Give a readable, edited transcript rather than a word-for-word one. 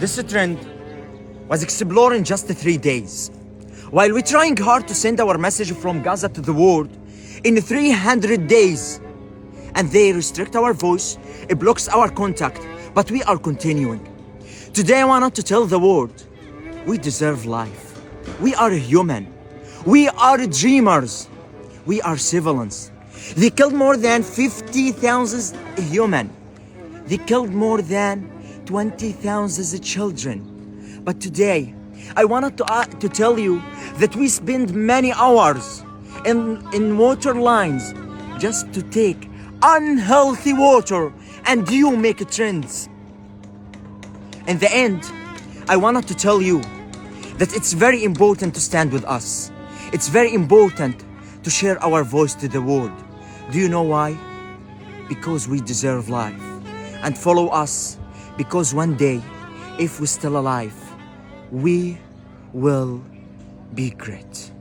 This trend was explored in just 3 days. While we're trying hard to send our message from Gaza to the world in 300 days, and they restrict our voice, it blocks our contact, but we are continuing. Today I want to tell the world, we deserve life. We are human. We are dreamers. We are civilians. They killed more than 50,000 human. They killed more than 20,000 children. But today, I wanted to tell you that we spend many hours in water lines just to take unhealthy water, and you make trends. In the end, I wanted to tell you that it's very important to stand with us. It's very important to share our voice to the world. Do you know why? Because we deserve life. And follow us, because one day, if we're still alive, we will be great.